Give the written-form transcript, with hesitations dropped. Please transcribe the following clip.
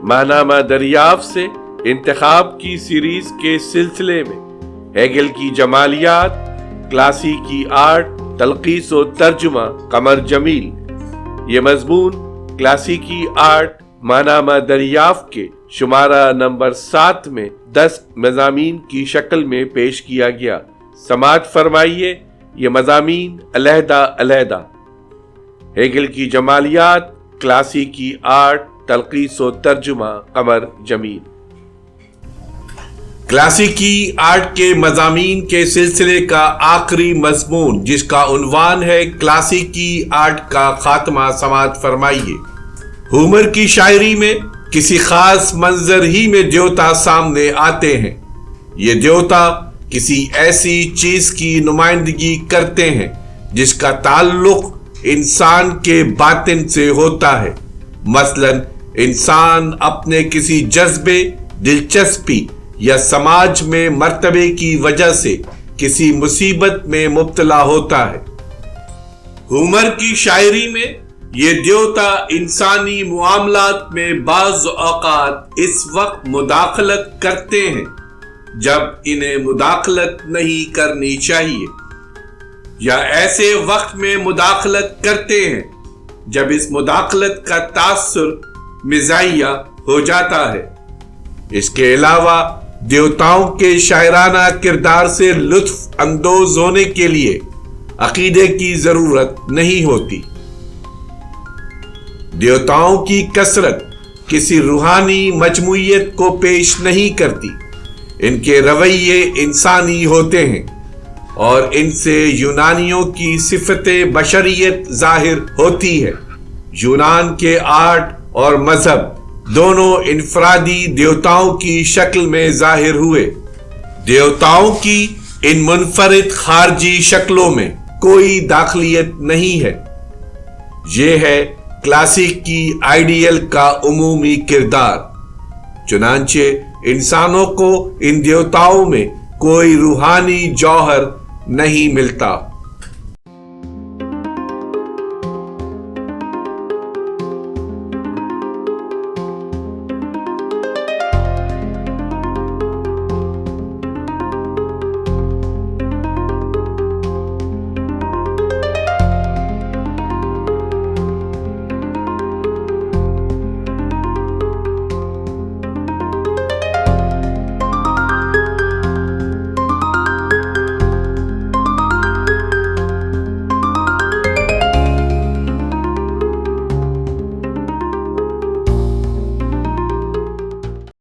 ماہنامہ دریافت سے انتخاب کی سیریز کے سلسلے میں ہیگل کی جمالیات، کلاسیکی آرٹ، تلخیص و ترجمہ قمر جمیل۔ یہ مضمون کلاسیکی آرٹ ماہنامہ دریافت کے شمارہ نمبر 7 میں 10 مضامین کی شکل میں پیش کیا گیا۔ سماعت فرمائیے یہ مضامین علیحدہ علیحدہ۔ ہیگل کی جمالیات، کلاسیکی آرٹ، تلخیص و ترجمہ قمر جمیل۔ کلاسیکی آرٹ کے مضامین کے سلسلے کا آخری مضمون، جس کا عنوان ہے کلاسیکی آرٹ کا خاتمہ، سماعت فرمائیے۔ ہومر کی شاعری میں کسی خاص منظر ہی میں دیوتا سامنے آتے ہیں۔ یہ دیوتا کسی ایسی چیز کی نمائندگی کرتے ہیں جس کا تعلق انسان کے باطن سے ہوتا ہے۔ مثلا انسان اپنے کسی جذبے، دلچسپی یا سماج میں مرتبے کی وجہ سے کسی مصیبت میں مبتلا ہوتا ہے۔ ہومر کی شاعری میں یہ دیوتا انسانی معاملات میں بعض اوقات اس وقت مداخلت کرتے ہیں جب انہیں مداخلت نہیں کرنی چاہیے، یا ایسے وقت میں مداخلت کرتے ہیں جب اس مداخلت کا تاثر مزاحیہ ہو جاتا ہے۔ اس کے علاوہ دیوتاؤں کے شاعرانہ کردار سے لطف اندوز ہونے کے لیے عقیدے کی ضرورت نہیں ہوتی۔ دیوتاؤں کی کثرت کسی روحانی مجموعیت کو پیش نہیں کرتی۔ ان کے رویے انسانی ہوتے ہیں اور ان سے یونانیوں کی صفت بشریت ظاہر ہوتی ہے۔ یونان کے آرٹ اور مذہب دونوں انفرادی دیوتاؤں کی شکل میں ظاہر ہوئے۔ دیوتاؤں کی ان منفرد خارجی شکلوں میں کوئی داخلیت نہیں ہے۔ یہ ہے کلاسیکی آئیڈیل کا عمومی کردار۔ چنانچہ انسانوں کو ان دیوتاؤں میں کوئی روحانی جوہر نہیں ملتا۔